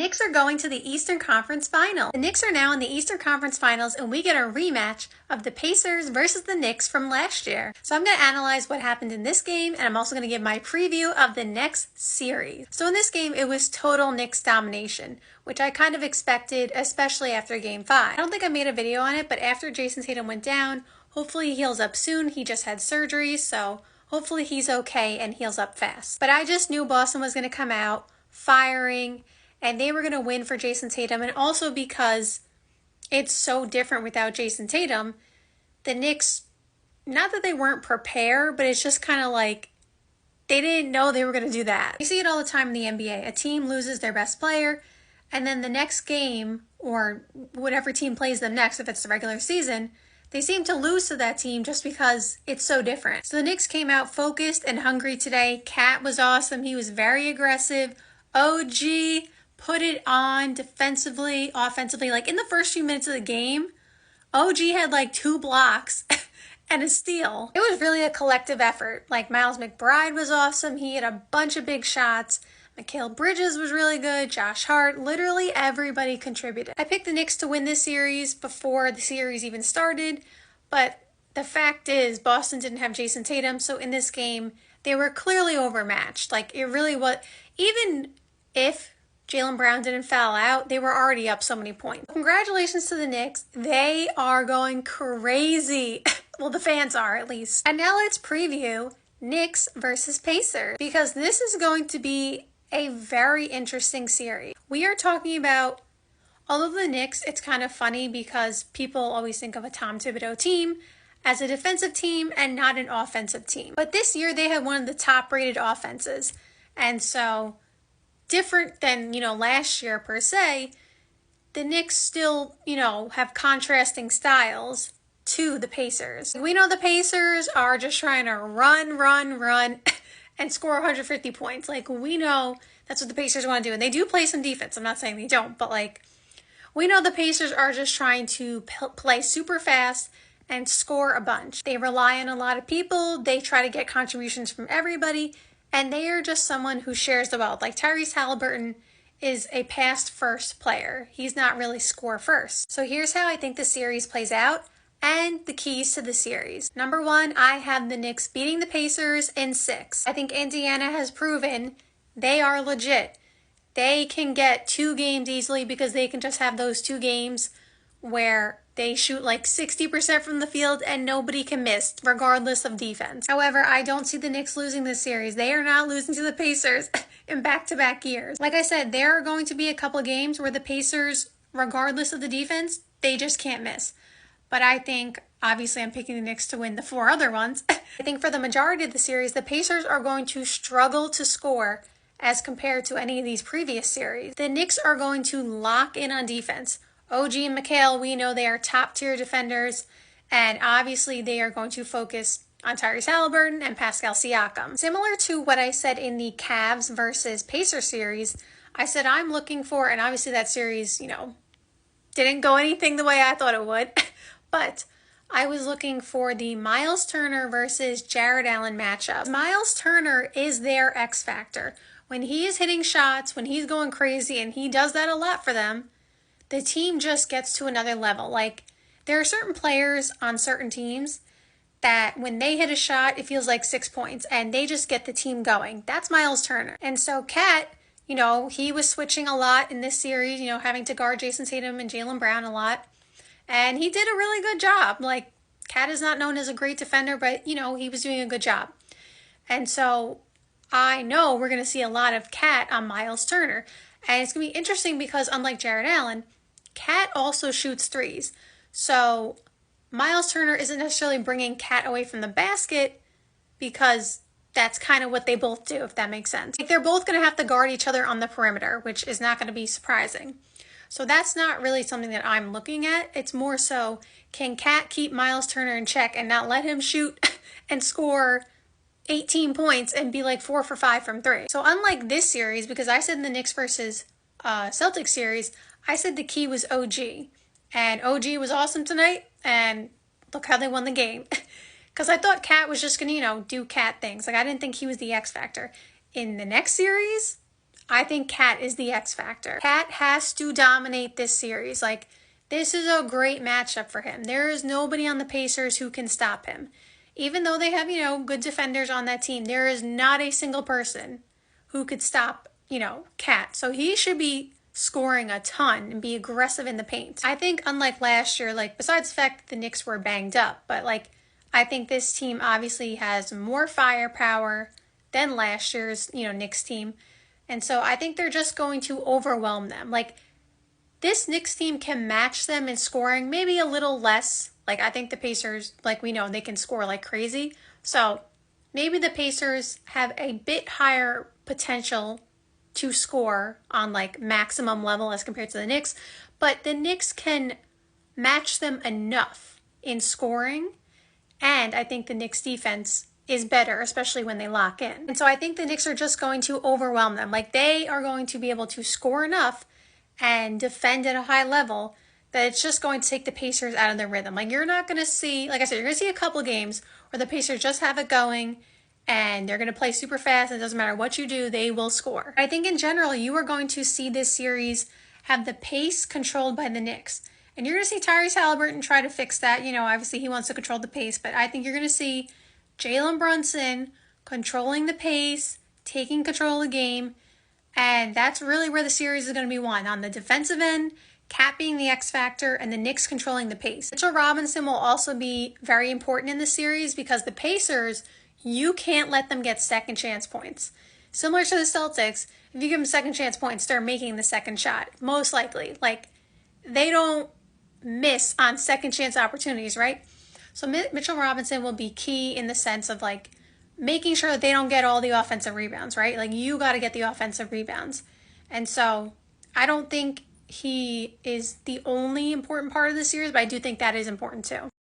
Knicks are going to the Eastern Conference Final. The Knicks are now in the Eastern Conference Finals, and we get a rematch of the Pacers versus the Knicks from last year. So I'm going to analyze what happened in this game, and I'm also going to give my preview of the next series. So in this game, it was total Knicks domination, which I kind of expected, especially after Game 5. I don't think I made a video on it, but after Jason Tatum went down, hopefully he heals up soon. He just had surgery, so hopefully he's okay and heals up fast. But I just knew Boston was going to come out firing, and they were going to win for Jason Tatum. And also because it's so different without Jason Tatum, the Knicks, not that they weren't prepared, but it's just kind of like they didn't know they were going to do that. You see it all the time in the NBA. A team loses their best player, and then the next game, or whatever team plays them next, if it's the regular season, they seem to lose to that team just because it's so different. So the Knicks came out focused and hungry today. Cat was awesome. He was very aggressive. OG put it on defensively, offensively. Like in the first few minutes of the game, OG had like 2 blocks and a steal. It was really a collective effort. Like Miles McBride was awesome. He had a bunch of big shots. Mikal Bridges was really good. Josh Hart. Literally everybody contributed. I picked the Knicks to win this series before the series even started, but the fact is Boston didn't have Jason Tatum, so in this game, they were clearly overmatched. Like it really was, even if Jaylen Brown didn't foul out, they were already up so many points. Congratulations to the Knicks. They are going crazy. Well, the fans are at least. And now let's preview Knicks versus Pacers, because this is going to be a very interesting series. We are talking about, although the Knicks, it's kind of funny because people always think of a Tom Thibodeau team as a defensive team and not an offensive team. But this year they had one of the top rated offenses. And so different than, last year per se, the Knicks still, have contrasting styles to the Pacers. We know the Pacers are just trying to run, and score 150 points. Like, we know that's what the Pacers want to do. And they do play some defense. I'm not saying they don't, but we know the Pacers are just trying to play super fast and score a bunch. They rely on a lot of people. They try to get contributions from everybody. And they are just someone who shares the wealth. Like Tyrese Halliburton is a pass first player. He's not really score first. So here's how I think the series plays out and the keys to the series. Number 1, I have the Knicks beating the Pacers in 6. I think Indiana has proven they are legit. They can get 2 games easily because they can just have those 2 games where they shoot like 60% from the field and nobody can miss, regardless of defense. However, I don't see the Knicks losing this series. They are not losing to the Pacers in back-to-back years. Like I said, there are going to be a couple games where the Pacers, regardless of the defense, they just can't miss. But I think, obviously, I'm picking the Knicks to win the 4 other ones. I think for the majority of the series, the Pacers are going to struggle to score as compared to any of these previous series. The Knicks are going to lock in on defense. OG and Mikal, we know they are top-tier defenders, and obviously they are going to focus on Tyrese Halliburton and Pascal Siakam. Similar to what I said in the Cavs versus Pacers series, I said I'm looking for, and obviously that series, didn't go anything the way I thought it would, but I was looking for the Miles Turner versus Jared Allen matchup. Miles Turner is their X factor. When he is hitting shots, when he's going crazy, and he does that a lot for them, the team just gets to another level. Like, there are certain players on certain teams that when they hit a shot, it feels like 6 points, and they just get the team going. That's Miles Turner. And so Cat, he was switching a lot in this series, having to guard Jason Tatum and Jaylen Brown a lot. And he did a really good job. Like, Cat is not known as a great defender, but, he was doing a good job. And so I know we're going to see a lot of Cat on Miles Turner. And it's going to be interesting because unlike Jared Allen, Cat also shoots threes. So Miles Turner isn't necessarily bringing Cat away from the basket because that's kind of what they both do, if that makes sense. Like, they're both going to have to guard each other on the perimeter, which is not going to be surprising. So that's not really something that I'm looking at. It's more so, can Cat keep Miles Turner in check and not let him shoot and score 18 points and be like 4 for 5 from 3. So unlike this series, because I said in the Knicks versus Celtics series, I said the key was OG. And OG was awesome tonight, and look how they won the game. Because I thought Cat was just going to, do Cat things. Like, I didn't think he was the X factor. In the next series, I think Cat is the X factor. Cat has to dominate this series. Like, this is a great matchup for him. There is nobody on the Pacers who can stop him. Even though they have, good defenders on that team, there is not a single person who could stop, Cat. So he should be scoring a ton and be aggressive in the paint. I think unlike last year, besides the fact that the Knicks were banged up, but I think this team obviously has more firepower than last year's, Knicks team. And so I think they're just going to overwhelm them. This Knicks team can match them in scoring, maybe a little less. I think the Pacers, we know, they can score like crazy. So maybe the Pacers have a bit higher potential to score on maximum level as compared to the Knicks. But the Knicks can match them enough in scoring. And I think the Knicks defense is better, especially when they lock in. And so I think the Knicks are just going to overwhelm them. They are going to be able to score enough and defend at a high level that it's just going to take the Pacers out of their rhythm. You're not going to see, like I said, you're going to see a couple games where the Pacers just have it going and they're going to play super fast. And it doesn't matter what you do, they will score. I think in general, you are going to see this series have the pace controlled by the Knicks. And you're going to see Tyrese Haliburton try to fix that. Obviously he wants to control the pace, but I think you're going to see Jalen Brunson controlling the pace, taking control of the game, and that's really where the series is going to be won. On the defensive end, Cat being the X factor, and the Knicks controlling the pace. Mitchell Robinson will also be very important in the series because the Pacers, you can't let them get second chance points. Similar to the Celtics, if you give them second chance points, they're making the second shot, most likely. They don't miss on second chance opportunities, right? So Mitchell Robinson will be key in the sense of making sure that they don't get all the offensive rebounds, right? You got to get the offensive rebounds. And so I don't think he is the only important part of the series, but I do think that is important too.